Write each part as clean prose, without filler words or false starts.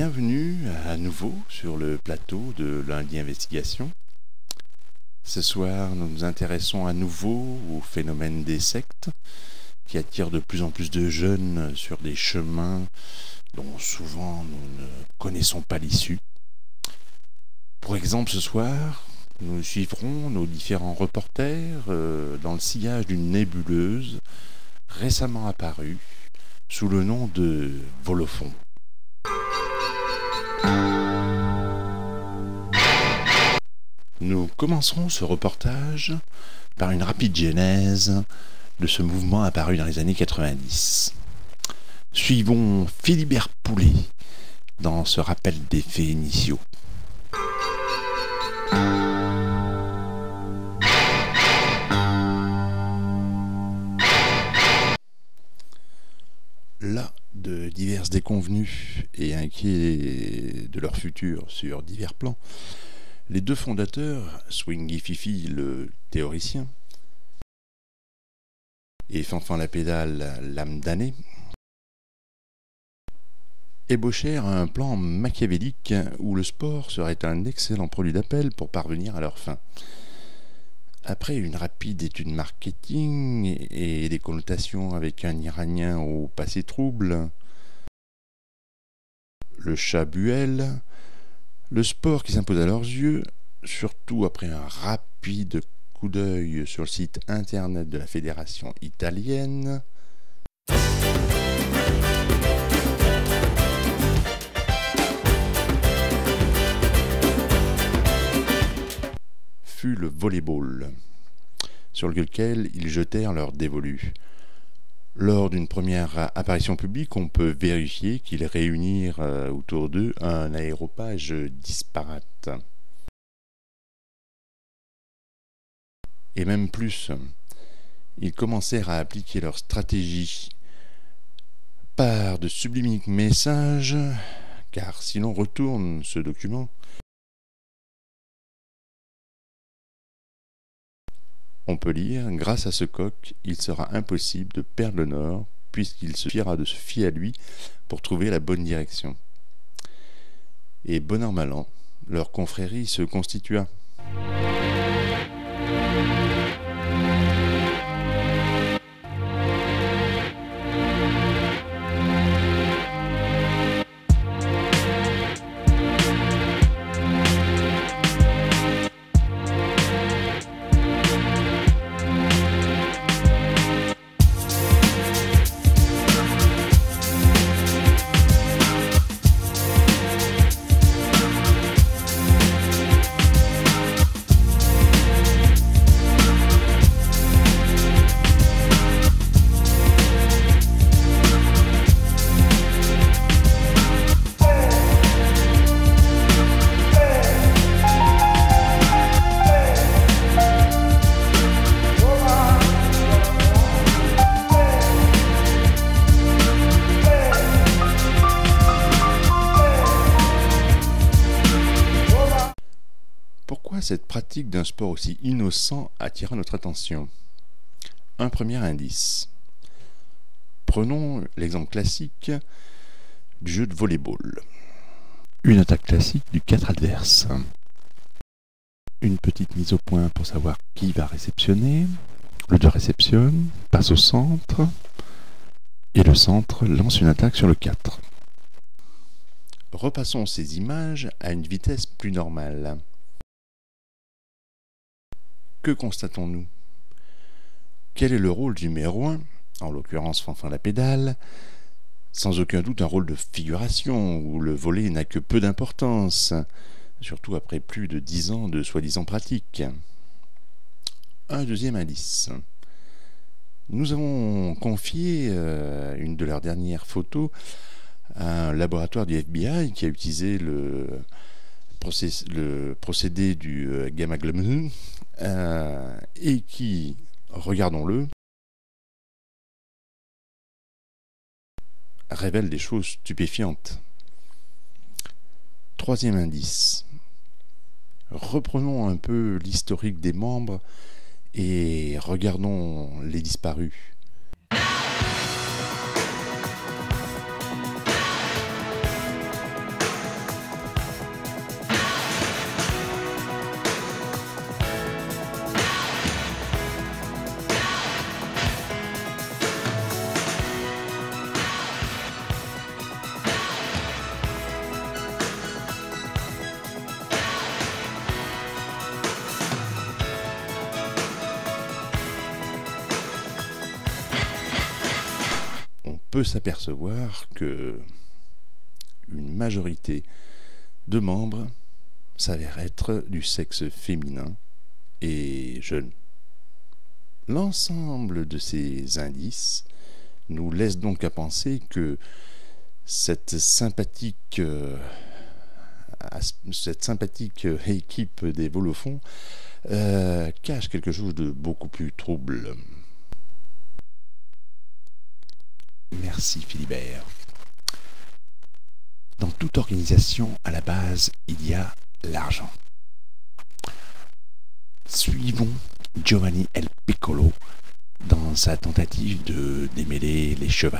bienvenue à nouveau sur le plateau de Lundi Investigation. Ce soir, nous nous intéressons à nouveau au phénomène des sectes qui attirent de plus en plus de jeunes sur des chemins dont souvent nous ne connaissons pas l'issue. Pour exemple, ce soir, nous suivrons nos différents reporters dans le sillage d'une nébuleuse récemment apparue sous le nom de Volophon. Nous commencerons ce reportage par une rapide genèse de ce mouvement apparu dans les années 90. Suivons Philibert Poulet dans ce rappel des faits initiaux. Là, de divers déconvenus et inquiets de leur futur sur divers plans, les deux fondateurs, Swingy Fifi, le théoricien, et Fanfan la pédale, l'âme damnée, ébauchèrent un plan machiavélique où le sport serait un excellent produit d'appel pour parvenir à leur fin. Après une rapide étude marketing et des connotations avec un Iranien au passé trouble, le chat Buell, le sport qui s'impose à leurs yeux, surtout après un rapide coup d'œil sur le site internet de la fédération italienne, fut le volleyball, sur lequel ils jetèrent leur dévolu. Lors d'une première apparition publique, on peut vérifier qu'ils réunirent autour d'eux un aéropage disparate. Et même plus, ils commencèrent à appliquer leur stratégie par de sublimiques messages, car si l'on retourne ce document, on peut lire, grâce à ce coq, il sera impossible de perdre le nord, puisqu'il suffira de se fier à lui pour trouver la bonne direction. Et bon an mal an, leur confrérie se constitua. Pourquoi cette pratique d'un sport aussi innocent attira notre attention? Un premier indice. Prenons l'exemple classique du jeu de volleyball. Une attaque classique du 4 adverse. Une petite mise au point pour savoir qui va réceptionner. Le 2 réceptionne, passe au centre, et le centre lance une attaque sur le 4. Repassons ces images à une vitesse plus normale. Que constatons-nous? Quel est le rôle du numéro 1, en l'occurrence Fanfan la pédale? Sans aucun doute un rôle de figuration, où le volley n'a que peu d'importance, surtout après plus de 10 ans de soi-disant pratique. Un deuxième indice. Nous avons confié une de leurs dernières photos à un laboratoire du FBI qui a utilisé le procédé du gamma-globulin et qui, regardons-le, révèle des choses stupéfiantes. Troisième indice. Reprenons un peu l'historique des membres et regardons les disparus. peut s'apercevoir que une majorité de membres s'avère être du sexe féminin et jeune. L'ensemble de ces indices nous laisse donc à penser que cette sympathique équipe des Volophons cache quelque chose de beaucoup plus trouble. Merci Philibert. Dans toute organisation, à la base, il y a l'argent. Suivons Giovanni El Piccolo dans sa tentative de démêler les chevaux.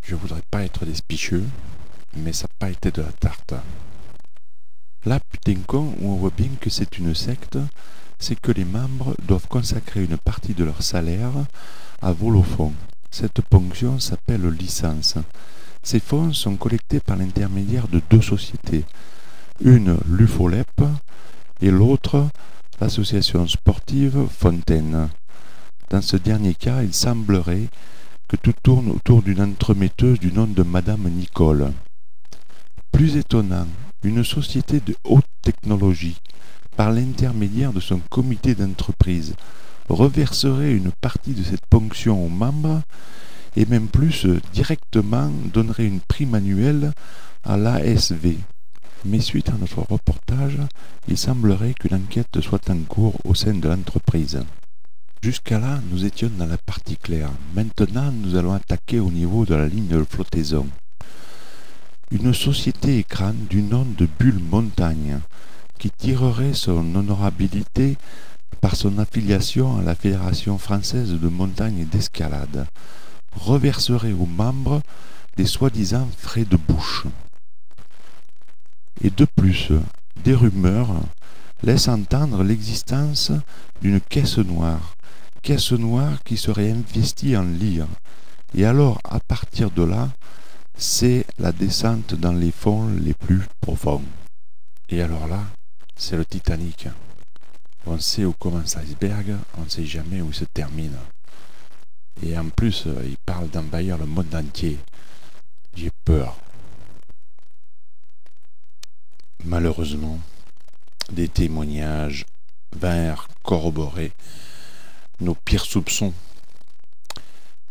Je voudrais pas être despicheux, mais ça n'a pas été de la tarte. Là, putain con, où on voit bien que c'est une secte, c'est que les membres doivent consacrer une partie de leur salaire à Volophon. Cette ponction s'appelle licence. Ces fonds sont collectés par l'intermédiaire de deux sociétés, une l'UFOLEP et l'autre l'association sportive Fontaine. Dans ce dernier cas, il semblerait que tout tourne autour d'une entremetteuse du nom de Madame Nicole. Plus étonnant, une société de haute technologie, par l'intermédiaire de son comité d'entreprise, reverserait une partie de cette ponction aux membres et même plus directement donnerait une prime annuelle à l'ASV. Mais suite à notre reportage, il semblerait qu'une enquête soit en cours au sein de l'entreprise. Jusqu'à là, nous étions dans la partie claire. Maintenant, nous allons attaquer au niveau de la ligne de flottaison. Une société écran du nom de Bulle Montagne, qui tirerait son honorabilité par son affiliation à la Fédération française de montagne et d'escalade, reverserait aux membres des soi-disant frais de bouche. Et de plus, des rumeurs laissent entendre l'existence d'une caisse noire qui serait investie en lyre. Et alors, à partir de là, c'est la descente dans les fonds les plus profonds. Et alors là, c'est le Titanic. On sait où commence l'iceberg, on ne sait jamais où il se termine. Et en plus, il parle d'envahir le monde entier. J'ai peur. Malheureusement, des témoignages vinrent corroborer nos pires soupçons.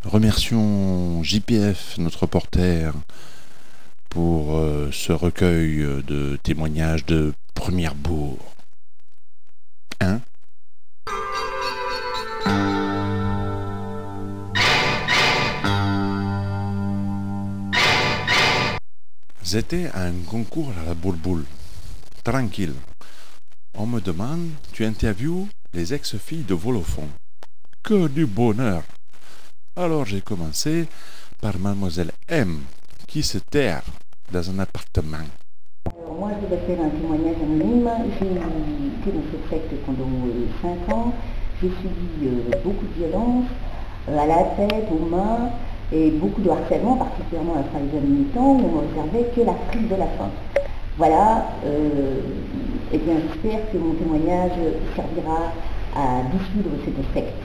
Remercions JPF, notre reporter, pour ce recueil de témoignages de premier bourg. Hein? C'était un concours à la boule-boule. Tranquille. On me demande, tu interviews les ex-filles de Volophon. Que du bonheur! Alors j'ai commencé par Mademoiselle M, qui se terre dans un appartement. Alors moi je vais faire un témoignage anonyme. J'ai été dans cette secte pendant 5 ans. J'ai subi beaucoup de violences à la tête, aux mains, et beaucoup de harcèlement, particulièrement après les années mi-temps, où on ne réservait que la prise de la faim. Voilà, et bien j'espère que mon témoignage servira à dissoudre cette secte.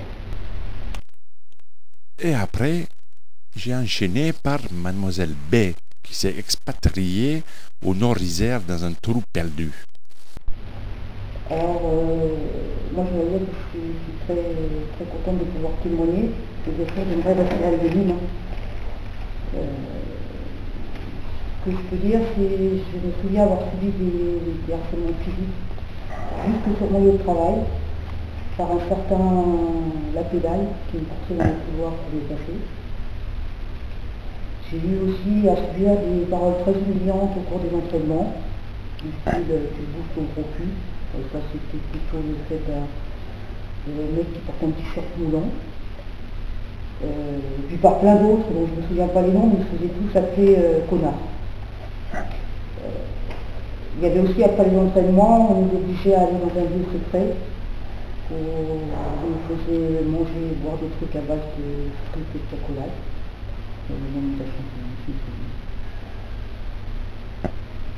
Et après, j'ai enchaîné par Mademoiselle B, qui s'est expatriée au Nord-Isère dans un trou perdu. Alors, moi je veux dire que je suis très, très contente de pouvoir témoigner, que j'ai fait une vraie nationale de Lille. Ce que je peux dire, c'est que je me souviens avoir subi des harcèlements physiques jusque sur mon lieu de travail, par un certain Lapédale qui me poussait dans le couloir pour les casser. J'ai eu aussi à subir des paroles très humiliantes au cours des entraînements, du style tu bouges ton gros cul. Et ça c'était plutôt le fait d'un mec qui porte un t-shirt moulant. Et puis par plein d'autres, dont je ne me souviens pas les noms, mais ils se faisaient tous appeler connards. Il y avait aussi après les entraînements, on nous obligeait à aller dans un lieu secret, où on nous faisait manger et boire des trucs à base de frites et de chocolat.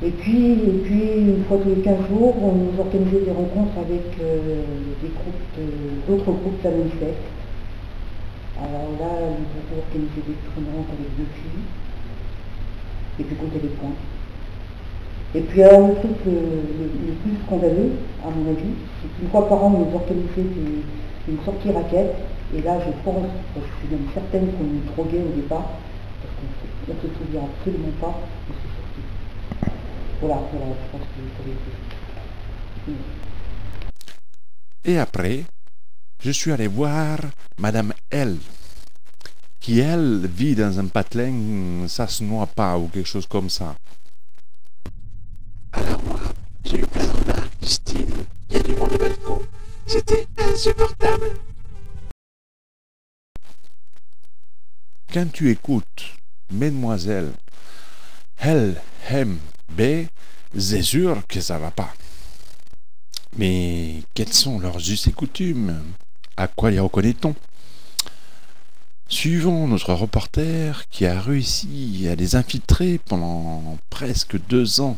Et puis, une fois tous les 15 jours, on nous organisait des rencontres avec d'autres groupes de la même secte. Alors là, nous avons organisé des rencontres avec 2 filles, et puis compter les points. Et puis le truc le plus scandaleux, à mon avis, c'est qu'une fois par an, on nous organisait une sortie raquette, et là je pense, je suis même certaine qu'on nous droguait au départ, parce qu'on ne se souvient absolument pas de ces sorties. Voilà, je pense que ça avait été. Et après, je suis allé voir Madame L, qui elle vit dans un patelin, ça se noie pas ou quelque chose comme ça. Alors moi, j'ai eu plein de remarques du style, il y a du monde au balcon. C'était insupportable. Quand tu écoutes Mesdemoiselles L, M, B, c'est sûr que ça va pas. Mais quels sont leurs us et coutumes? À quoi les reconnaît-on? Suivons notre reporter qui a réussi à les infiltrer pendant presque 2 ans.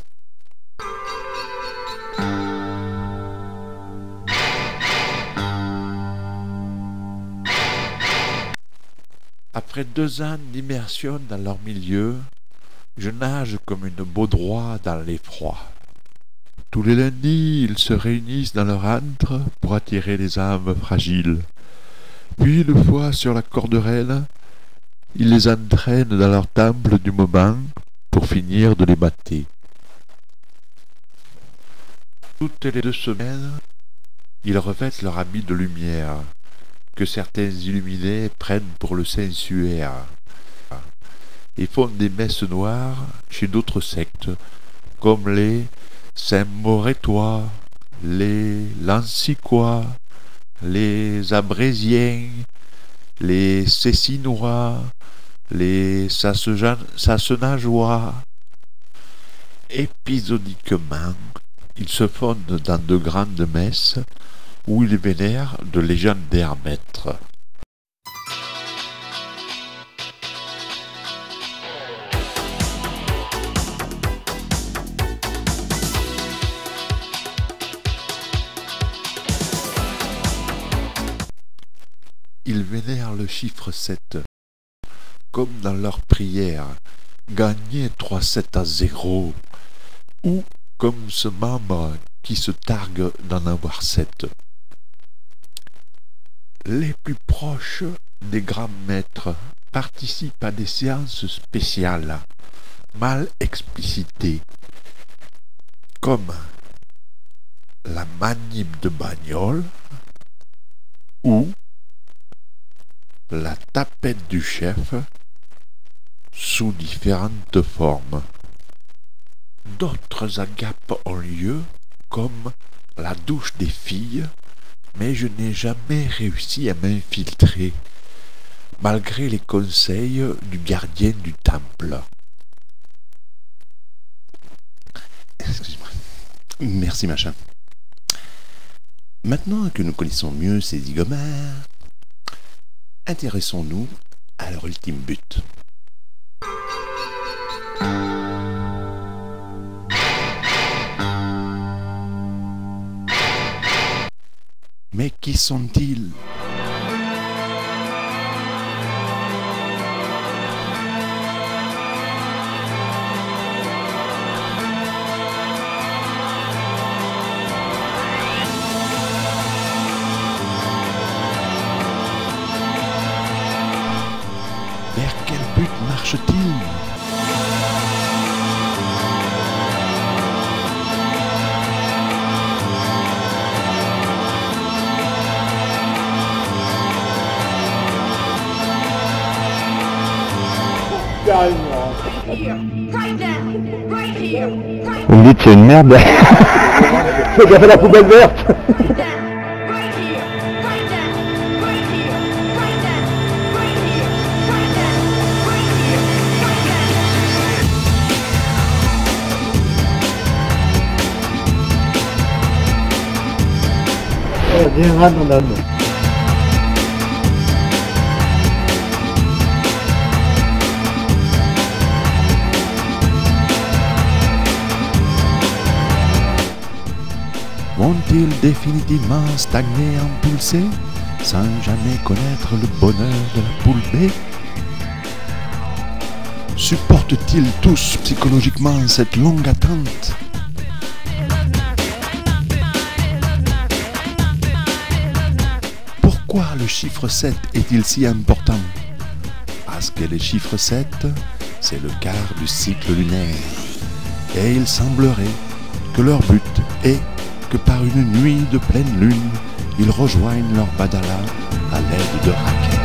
Après 2 ans d'immersion dans leur milieu, je nage comme une baudroie dans l'effroi. Tous les lundis, ils se réunissent dans leur antre pour attirer les âmes fragiles. Puis, une fois sur la corderelle, ils les entraînent dans leur temple du moment pour finir de les mater. Toutes les 2 semaines, ils revêtent leur habit de lumière, que certains illuminés prennent pour le Saint-Suaire, et font des messes noires chez d'autres sectes, comme les Saint-Moretois, les Lanciquois, les Abrésiens, les Cessinois, les Sassenageois. Épisodiquement, ils se fondent dans de grandes messes où ils vénèrent de légendaires maîtres. Ils vénèrent le chiffre 7, comme dans leur prière, gagner 3-7-0, ou comme ce membre qui se targue d'en avoir 7. Les plus proches des grands maîtres participent à des séances spéciales, mal explicitées, comme la manip de bagnole ou la tapette du chef sous différentes formes. D'autres agapes ont lieu, comme la douche des filles, mais je n'ai jamais réussi à m'infiltrer, malgré les conseils du gardien du temple. Excuse-moi. Merci, machin. Maintenant que nous connaissons mieux ces zigomères, intéressons-nous à leur ultime but. Mais qui sont-ils? Vers quel but marche-t-il? Vous me dites c'est une merde. Faut gaffe à la poubelle verte. Bien ras dans l'âme. Vont-ils définitivement stagner, impulsés, sans jamais connaître le bonheur de la poule B? Supportent-ils tous psychologiquement cette longue attente? Pourquoi le chiffre 7 est-il si important? Parce que le chiffre 7, c'est le quart du cycle lunaire. Et il semblerait que leur but est que par une nuit de pleine lune, ils rejoignent leur badala à l'aide de raquettes.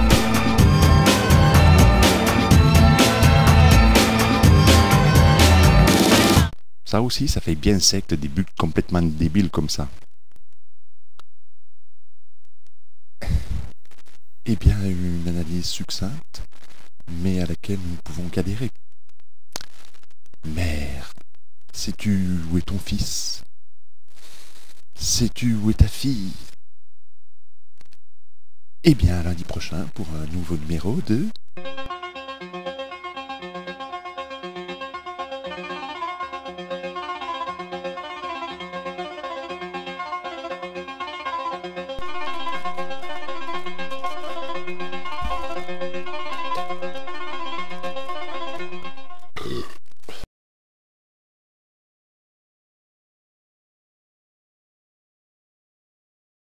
Ça aussi, ça fait bien secte des buts complètement débiles comme ça. Eh bien, une analyse succincte, mais à laquelle nous ne pouvons qu'adhérer. Mère, sais-tu où est ton fils? Sais-tu où est ta fille? Eh bien, à lundi prochain pour un nouveau numéro de